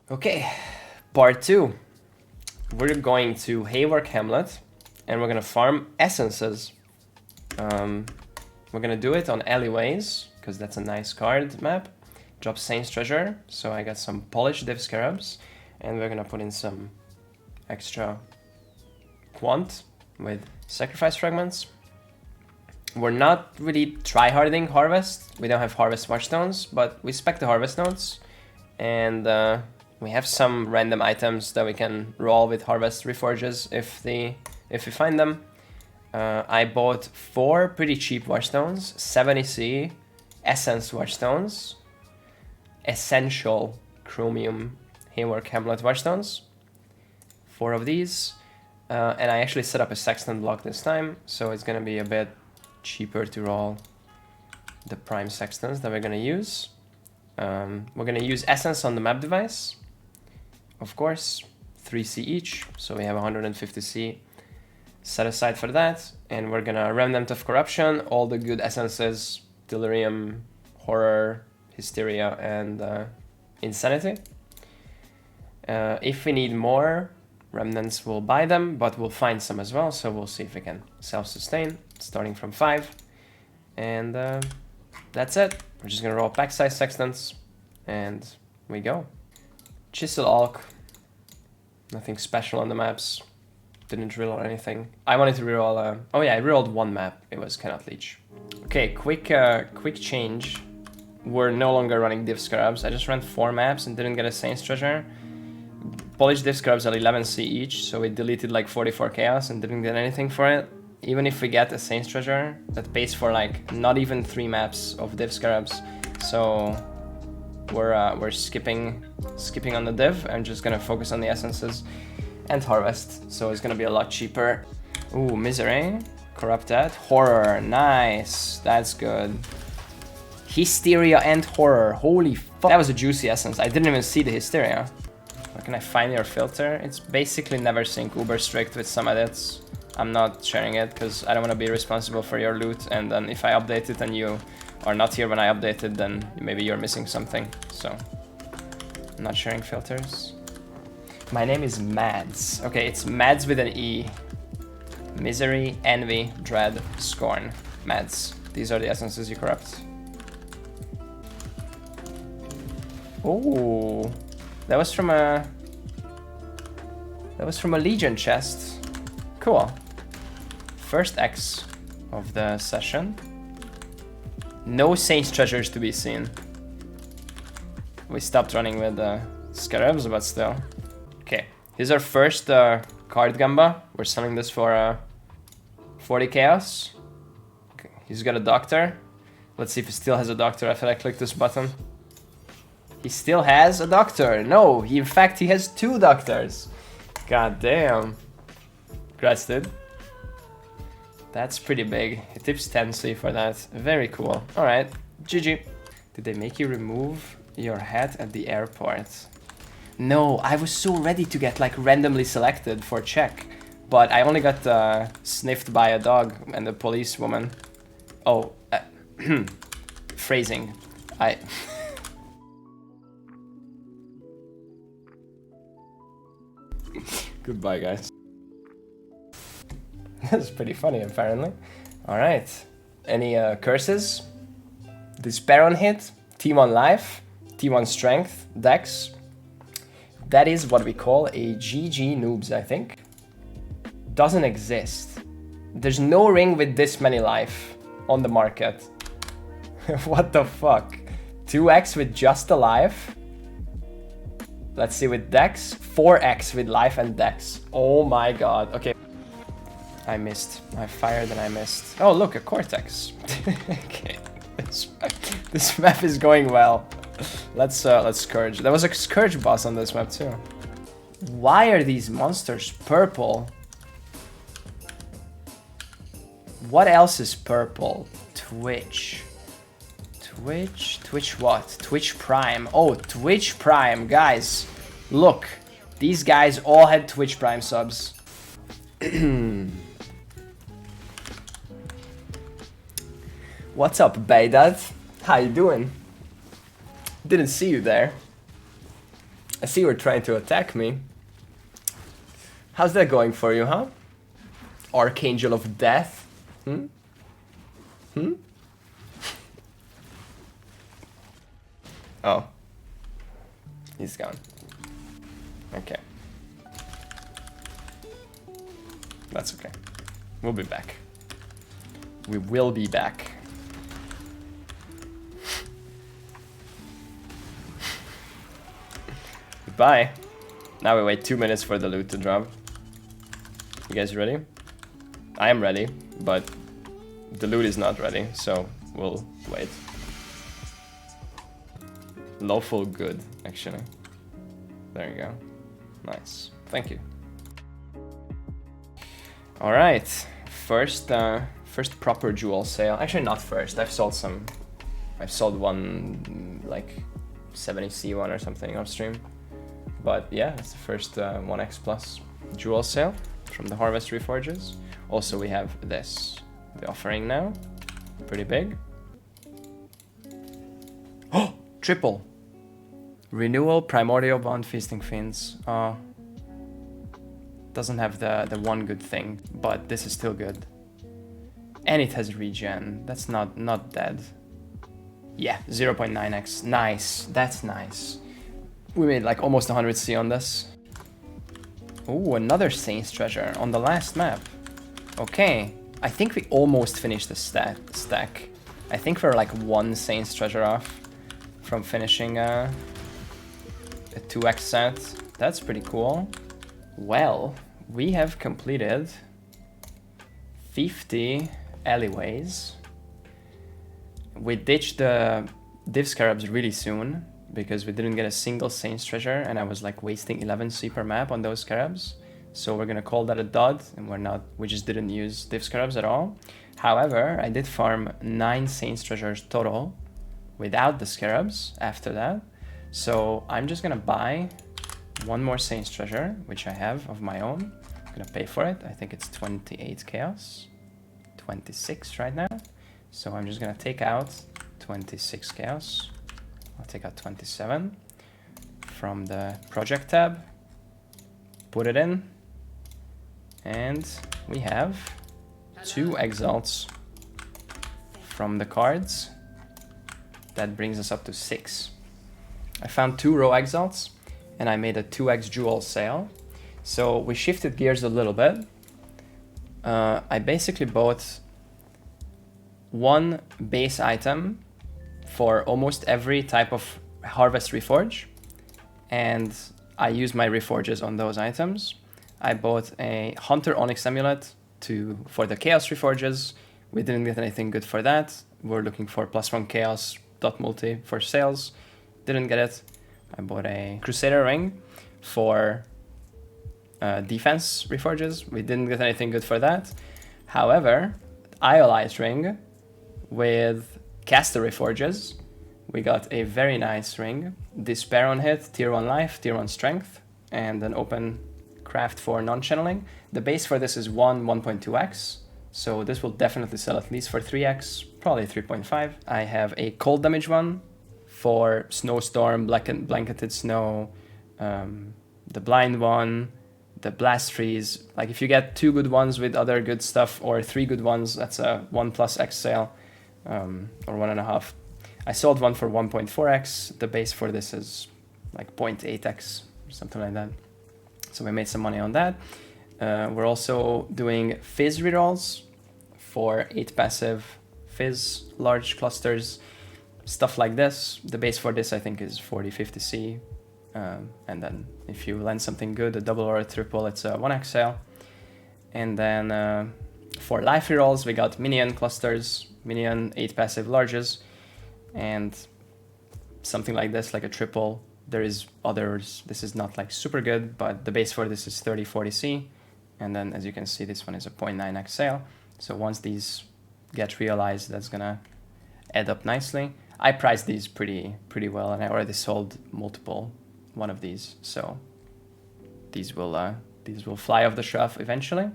Okay, part 2. We're going to Haewark Hamlet, and we're gonna farm essences. We're gonna do it on alleyways, because that's a nice card map. Drop Saint's Treasure, so I got some polished div scarabs, and we're gonna put in some extra quant with sacrifice fragments. We're not really tryharding harvest. We don't have harvest watchstones, but we spec the harvest nodes, and we have some random items that we can roll with harvest reforges if we find them. I bought 4 pretty cheap watchstones, 70 C, essence watchstones, essential chromium Haewark Hamlet watchstones, 4 of these, and I actually set up a sextant block this time, so it's gonna be a bit cheaper to roll the prime sextants that we're gonna use. We're gonna use essence on the map device, of course, 3C each, so we have 150 C set aside for that, and we're gonna Remnant of Corruption, all the good essences, Delirium, Horror, Hysteria, and Insanity. If we need more remnants, we'll buy them, but we'll find some as well, so we'll see if we can self-sustain, starting from 5. And that's it. We're just gonna roll pack size sextants, and we go. Chisel Alk, nothing special on the maps, didn't drill or anything. I wanted to reroll, oh yeah, I rerolled 1 map, it was Cannot Leech. Okay, quick change. We're no longer running div scarabs. I just ran 4 maps and didn't get a Saint's Treasure. Polished div scarabs at 11C each, so we deleted like 44 chaos and didn't get anything for it. Even if we get a Saint's Treasure, that pays for like not even 3 maps of div scarabs. So we're skipping on the div and just gonna focus on the essences and harvest. So it's gonna be a lot cheaper. Ooh, Misery, Corrupted, Horror, nice, that's good. Hysteria and Horror, holy fuck. That was a juicy essence, I didn't even see the Hysteria. Where can I find your filter? It's basically never sync uber strict with some edits. I'm not sharing it because I don't want to be responsible for your loot, and then if I update it and you are not here when I update it, then maybe you're missing something. So I'm not sharing filters. My name is Mads. Okay, it's Mads with an E. Misery, Envy, Dread, Scorn. Mads. These are the essences you corrupt. Oh, that was from a Legion chest. Cool. First X of the session. No Saint's Treasures to be seen. We stopped running with scarabs, but still. Okay, here's our first card gamba. We're selling this for 40 chaos. Okay, he's got a doctor. Let's see if he still has a doctor after I click this button. He still has a doctor. No, in fact he has 2 doctors. God damn. Congrats, dude. That's pretty big. He tips 10C for that. Very cool. Alright, GG. Did they make you remove your hat at the airport? No, I was so ready to get like randomly selected for check, but I only got sniffed by a dog and a policewoman. Oh, phrasing. Goodbye, guys. That's pretty funny, apparently. Alright. Any curses? Despair on hit, T1 life, T1 strength, dex. That is what we call a GG noobs, I think. Doesn't exist. There's no ring with this many life on the market. What the fuck? 2x with just a life? Let's see with dex, 4x with life and dex. Oh my god, okay. I missed, I fired and I missed. Oh look, a cortex. Okay, this map is going well. Let's Scourge. There was a Scourge boss on this map too. Why are these monsters purple? What else is purple? Twitch. Twitch what? Twitch Prime. Oh, Twitch Prime, guys. Look, these guys all had Twitch Prime subs. What's up, Baydad? How you doing? Didn't see you there. I see you're trying to attack me. How's that going for you, huh? Archangel of Death? Hmm? Hmm? Oh. He's gone. Okay. That's okay. We'll be back. We will be back. Goodbye. Now we wait 2 minutes for the loot to drop. You guys ready? I am ready, but the loot is not ready, so we'll wait. Lawful good, actually. There you go. Nice. Thank you. All right. First proper jewel sale. Actually, not first. I've sold some. I've sold one like 70C1 or something off stream. But yeah, it's the first 1x plus jewel sale from the Harvest Reforges. Also, we have this. The offering now. Pretty big. Oh! Triple! Renewal, Primordial Bond, Feasting Fiends. Doesn't have the one good thing, but this is still good. And it has regen. That's not dead. Yeah, 0.9x. Nice. That's nice. We made like almost 100C on this. Ooh, another Saint's Treasure on the last map. Okay. I think we almost finished the stack. I think we're like one Saint's Treasure off from finishing a 2x set. That's pretty cool. Well, we have completed 50 alleyways. We ditched the div scarabs really soon because we didn't get a single Saint's Treasure and I was like wasting 11C per map on those scarabs. So we're gonna call that a dud, and we just didn't use div scarabs at all. However, I did farm 9 Saint's Treasures total without the scarabs after that. So I'm just gonna buy one more Saint's Treasure, which I have of my own. I'm gonna pay for it. I think it's 28 chaos, 26 right now. So I'm just gonna take out 26 chaos. I'll take out 27 from the project tab, put it in, and we have 2 exalts from the cards. That brings us up to 6. I found 2 row exalts and I made a 2x jewel sale. So we shifted gears a little bit. I basically bought one base item for almost every type of Harvest Reforge, and I used my Reforges on those items. I bought a Hunter Onyx Amulet for the Chaos Reforges. We didn't get anything good for that. We're looking for +1 Chaos dot multi for sales. Didn't get it. I bought a Crusader Ring for defense Reforges. We didn't get anything good for that. However, Iolite Ring with Caster Reforges, we got a very nice ring. Despair on hit, tier 1 life, tier 1 strength, and an open craft for non-channeling. The base for this is 1.2x, so this will definitely sell at least for 3x, probably 3.5. I have a cold damage one for Snowstorm, Blanketed Snow, the blind one, the blast freeze. Like if you get 2 good ones with other good stuff or 3 good ones, that's a 1+x sale, or 1.5. I sold one for 1.4x. The base for this is like 0.8x or something like that. So we made some money on that. We're also doing Fizz rerolls for 8 passive Fizz large clusters, stuff like this. The base for this I think is 40-50C. And then if you land something good, a double or a triple, it's a 1x sale. And then for life rerolls, we got minion clusters, minion 8 passive larges, and something like this, like a triple. There is others. This is not like super good, but the base for this is 30-40C. And then as you can see, this one is a 0.9x sale. So once these get realized, that's gonna add up nicely. I priced these pretty well, and I already sold one of these. So these will fly off the shelf eventually.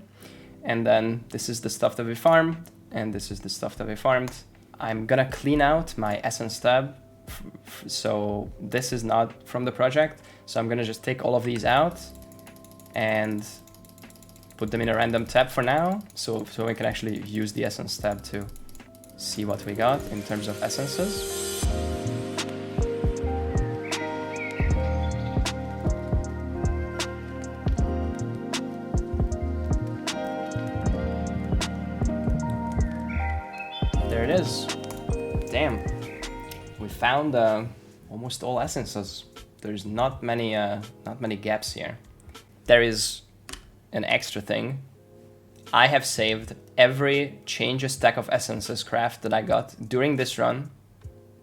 And then this is the stuff that we farmed, and this is the stuff that we farmed. I'm gonna clean out my essence tab. So this is not from the project. So I'm gonna just take all of these out and put them in a random tab for now, so we can actually use the essence tab to see what we got in terms of essences. There it is. Damn, we found almost all essences. There's not many gaps here. There is an extra thing. I have saved every change a stack of essences craft that I got during this run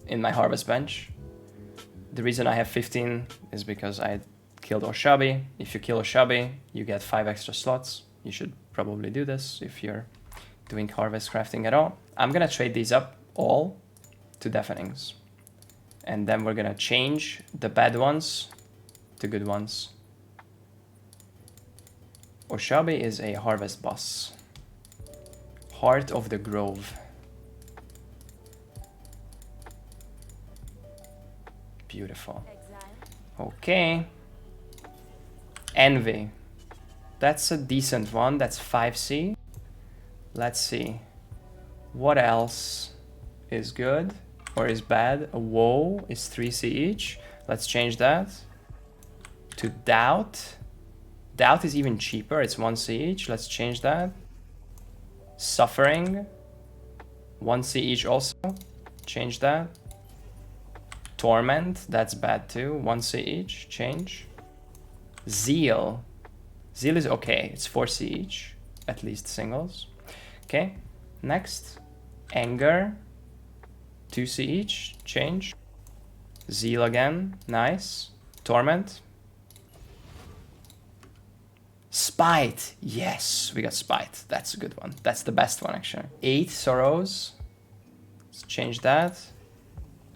in my harvest bench. The reason I have 15 is because I killed Oshabi. If you kill Oshabi, you get 5 extra slots. You should probably do this if you're doing harvest crafting at all. I'm gonna trade these up all to deafenings. And then we're gonna change the bad ones to good ones. Oshabi is a harvest boss. Heart of the Grove. Beautiful. Okay. Envy. That's a decent one. That's 5C. Let's see. What else is good or is bad? A Woe is 3C each. Let's change that to Doubt. Doubt is even cheaper. It's 1C each. Let's change that. Suffering. 1C each also. Change that. Torment. That's bad too. 1C each. Change. Zeal. Zeal is okay. It's 4C each. At least singles. Okay. Next. Anger. 2C each. Change. Zeal again. Nice. Torment. Spite. Yes, we got Spite. That's a good one. That's the best one, actually. 8 Sorrows. Let's change that.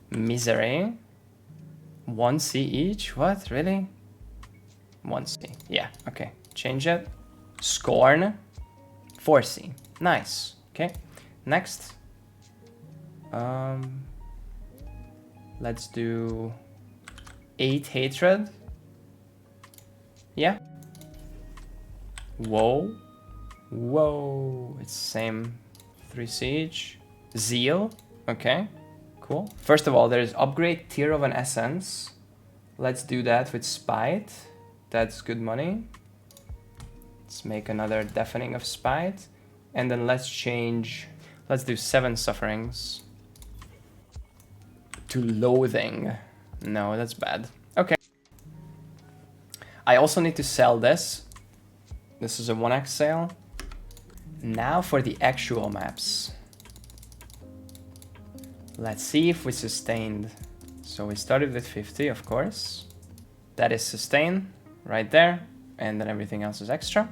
Misery. 1C each. What? Really? 1C. Yeah, okay. Change it. Scorn. 4C. Nice. Okay. Next. Let's do 8 Hatred. Yeah. Whoa. Whoa. It's same 3C each. Zeal. Okay. Cool. First of all, there's upgrade tier of an essence. Let's do that with Spite. That's good money. Let's make another Deafening of Spite. And then let's change... Let's do 7 Sufferings. To Loathing. No, that's bad. Okay. I also need to sell this. This is a 1x sale. Now for the actual maps. Let's see if we sustained. So we started with 50, of course. That is sustain right there. And then everything else is extra.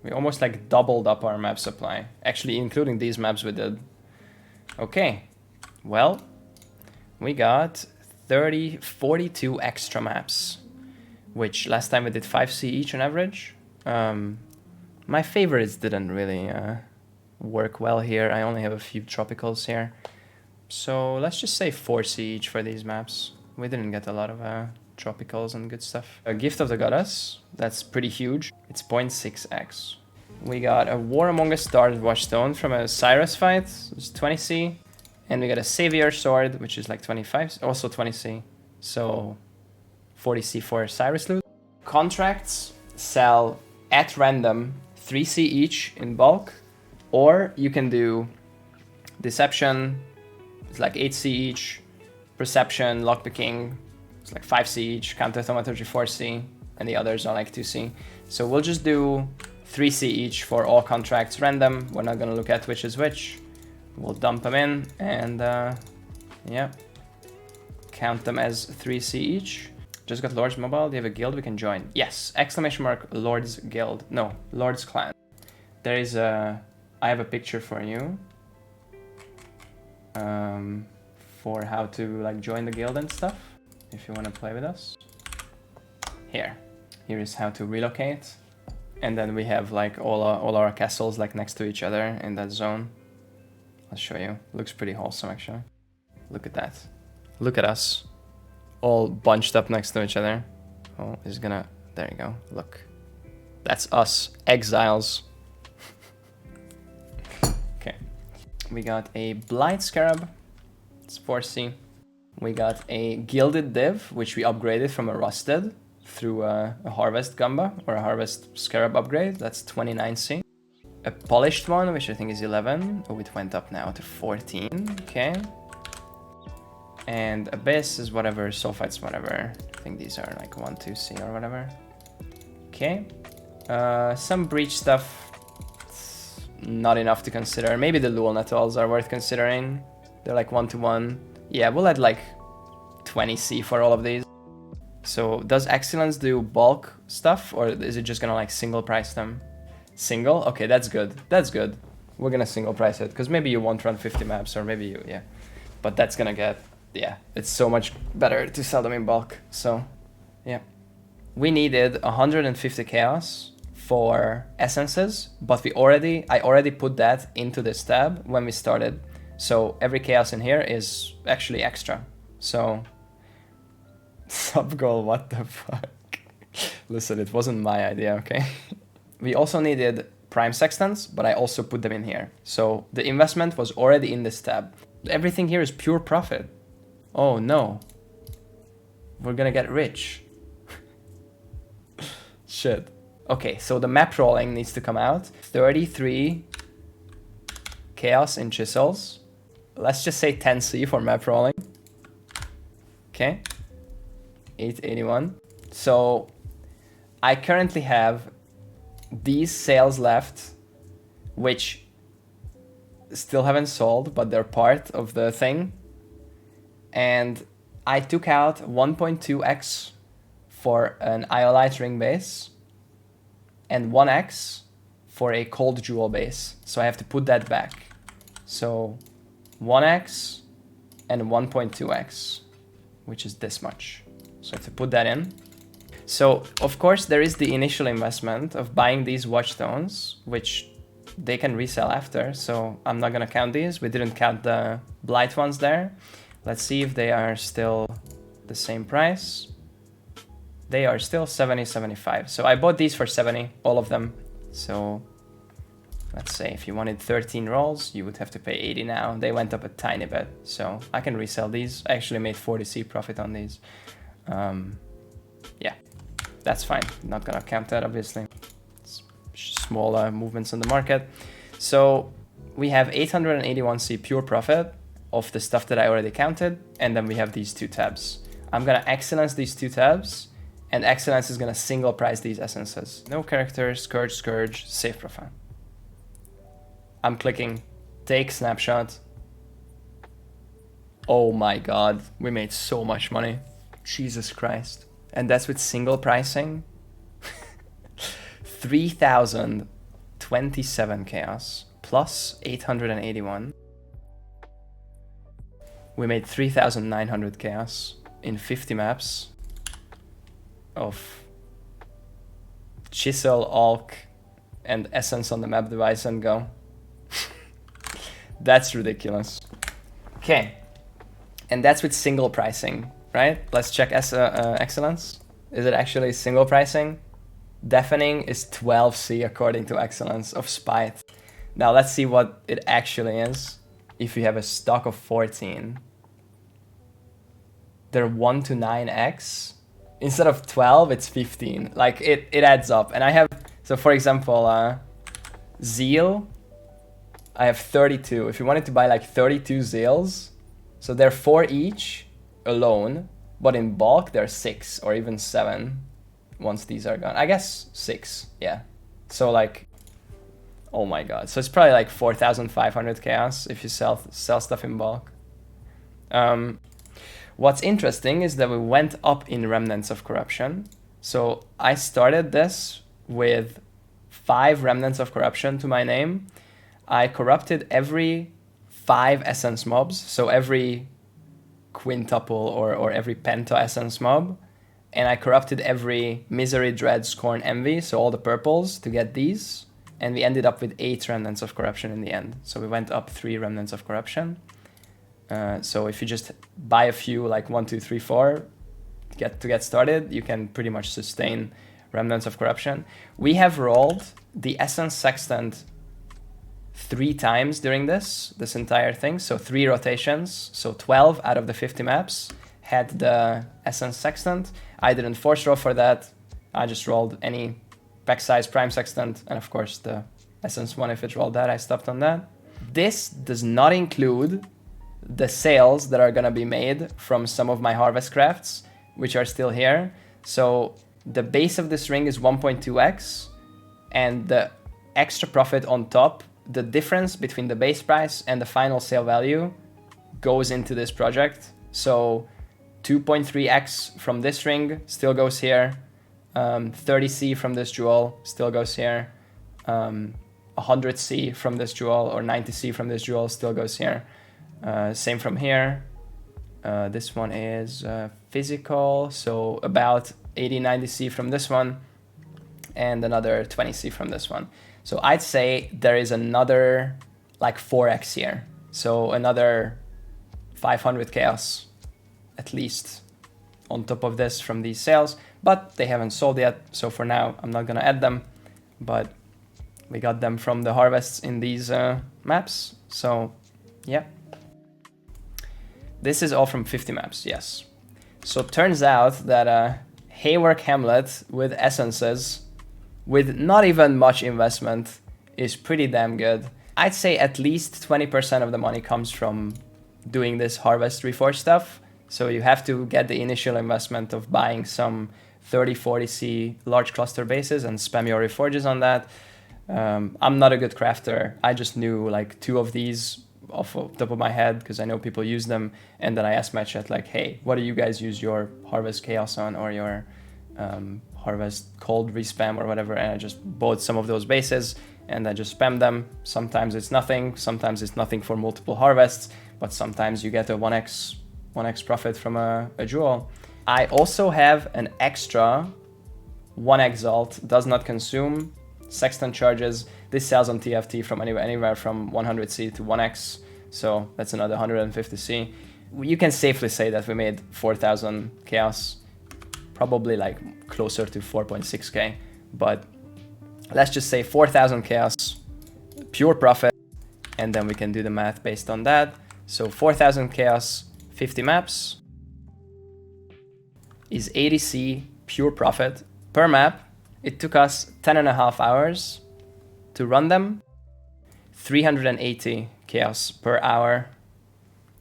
We almost like doubled up our map supply. Actually, including these maps we did. Okay. Well, we got 42 extra maps. Which last time we did 5C each on average. My favorites didn't really work well here. I only have a few tropicals here. So let's just say 4C each for these maps. We didn't get a lot of tropicals and good stuff. A Gift of the Goddess. That's pretty huge. It's 0.6x. We got a War Among Us Stars Watchstone from a Cyrus fight. It's 20C. And we got a Savior Sword, which is like 25, also 20C. So 40C for Cyrus loot. Contracts sell at random 3C each in bulk, or you can do Deception, it's like 8C each, Perception, Lockpicking, it's like 5C each, Counter Thaumaturgy 4C, and the others are like 2C. So we'll just do 3C each for all contracts random. We're not gonna look at which is which. We'll dump them in and yeah, count them as 3C each. Just got Lord's Mobile. Do you have a guild we can join? Yes! Exclamation mark Lord's Guild. No, Lord's Clan. There is a... I have a picture for you. For how to like join the guild and stuff. If you want to play with us. Here. Here is how to relocate. And then we have like all our castles like next to each other in that zone. I'll show you. Looks pretty wholesome actually. Look at that. Look at us. All bunched up next to each other. Oh, it's gonna, there you go, look. That's us, exiles. Okay. We got a Blight Scarab, it's 4C. We got a Gilded Div, which we upgraded from a Rusted through a Harvest Gamba or a Harvest Scarab upgrade, that's 29C. A Polished one, which I think is 11. Oh, it went up now to 14, okay. And Abyss is whatever, Sulfites whatever. I think these are like 1, 2C or whatever. Okay. Some Breach stuff, it's not enough to consider. Maybe the Lual Netals are worth considering. They're like 1 to 1. Yeah, we'll add like 20C for all of these. So does Excellence do bulk stuff, or is it just gonna like single price them? Single? Okay, that's good. That's good. We're gonna single price it, because maybe you won't run 50 maps, or maybe you, yeah. But that's gonna get, yeah, it's so much better to sell them in bulk. So, yeah. We needed 150 chaos for essences, but I already put that into this tab when we started. So every chaos in here is actually extra. So, sub goal, what the fuck? Listen, it wasn't my idea, okay? We also needed Prime Sextants, but I also put them in here. So the investment was already in this tab. Everything here is pure profit. Oh no. We're gonna get rich. Shit. Okay, so the map rolling needs to come out. 33 chaos in chisels. Let's just say 10C for map rolling. Okay. 881. So I currently have these sales left, which still haven't sold, but they're part of the thing. And I took out 1.2x for an Iolite ring base and 1x for a cold jewel base. So I have to put that back. So 1x and 1.2x, which is this much. So I have to put that in. So of course there is the initial investment of buying these watchstones, which they can resell after. So I'm not gonna count these. We didn't count the Blight ones there. Let's see if they are still the same price. They are still 70, 75. So I bought these for 70, all of them. So let's say if you wanted 13 rolls, you would have to pay 80 now. They went up a tiny bit, so I can resell these. I actually made 40C profit on these. Yeah, that's fine. Not gonna count that, obviously. It's small movements in the market. So we have 881C pure profit of the stuff that I already counted, and then we have these two tabs. I'm gonna excellence these two tabs, and excellence is gonna single price these essences. No characters, Scourge, Scourge, save profile. I'm clicking take snapshot. Oh my god, we made so much money. Jesus Christ. And that's with single pricing. 3,027 chaos plus 881. We made 3,900 chaos in 50 maps of Chisel, Alk, and Essence on the map device and go. That's ridiculous. Okay, and that's with single pricing, right? Let's check Excellence. Is it actually single pricing? Deafening is 12C according to Excellence of Spite. Now let's see what it actually is. If you have a stock of 14, they're 1 to 9x. Instead of 12, it's 15. Like it adds up. And I have, so for example, Zeal, I have 32. If you wanted to buy like 32 Zeals, so they're 4 each alone, but in bulk they're 6 or even 7 once these are gone. I guess 6, yeah. So like, oh my god. So it's probably like 4,500 chaos if you sell stuff in bulk. What's interesting is that we went up in Remnants of Corruption. So I started this with 5 Remnants of Corruption to my name. I corrupted every 5 essence mobs, so every quintuple or every penta essence mob. And I corrupted every Misery, Dread, Scorn, Envy, so all the purples to get these. And we ended up with 8 Remnants of Corruption in the end. So we went up 3 Remnants of Corruption. So if you just buy a few, like 1, 2, 3, 4, get started, you can pretty much sustain Remnants of Corruption. We have rolled the Essence Sextant 3 times during this entire thing, so 3 rotations, so 12 out of the 50 maps had the Essence Sextant. I didn't force roll for that, I just rolled any pack size Prime Sextant, and of course the Essence one, if it rolled that, I stopped on that. This does not include the sales that are gonna be made from some of my harvest crafts, which are still here. So the base of this ring is 1.2x, and the extra profit on top, the difference between the base price and the final sale value goes into this project. So 2.3x from this ring still goes here, 30C from this jewel still goes here, 100C from this jewel or 90C from this jewel still goes here. Same from here. This one is physical, so about 80-90C from this one, and another 20C from this one. So I'd say there is another like 4x here. So another 500 chaos at least on top of this from these sales, but they haven't sold yet. So for now, I'm not gonna add them, but we got them from the harvests in these maps. So yeah. This is all from 50 maps, yes. So it turns out that Haewark Hamlet with essences, with not even much investment, is pretty damn good. I'd say at least 20% of the money comes from doing this harvest reforge stuff. So you have to get the initial investment of buying some 30-40C large cluster bases and spam your reforges on that. I'm not a good crafter. I just knew like 2 of these off the top of my head because I know people use them, and then I asked my chat like, hey, what do you guys use your harvest chaos on, or your harvest cold respam or whatever, and I just bought some of those bases and I just spam them. Sometimes it's nothing for multiple harvests, but sometimes you get a 1x profit from a jewel. I also have an extra 1 exalt, does not consume, sextant charges. This sells on TFT from anywhere from 100C to 1x, so that's another 150C. You can safely say that we made 4,000 chaos, probably like closer to 4.6k, but let's just say 4,000 chaos, pure profit, and then we can do the math based on that. So 4,000 chaos, 50 maps is 80C pure profit per map. It took us 10.5 hours to run them, 380 chaos per hour.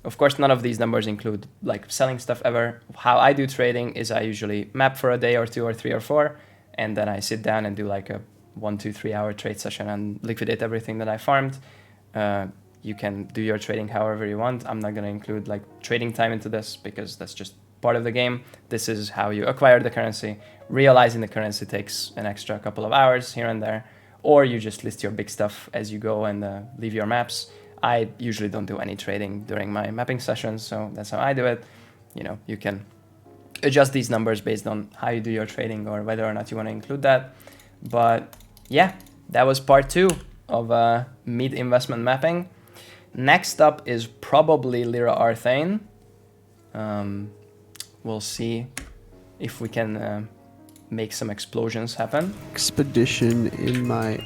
Of course, none of these numbers include like selling stuff ever. How I do trading is I usually map for a day or 2 or 3 or 4, and then I sit down and do like a 1, 2, 3 hour trade session and liquidate everything that I farmed. You can do your trading however you want. I'm not gonna include like trading time into this because that's just part of the game. This is how you acquire the currency. Realizing the currency takes an extra couple of hours here and there, or you just list your big stuff as you go and leave your maps. I usually don't do any trading during my mapping sessions, so that's how I do it. You know, you can adjust these numbers based on how you do your trading or whether or not you want to include that. But yeah, that was part 2 of mid investment mapping. Next up is probably Lyra Arthane. We'll see if we can make some explosions happen. Expedition in my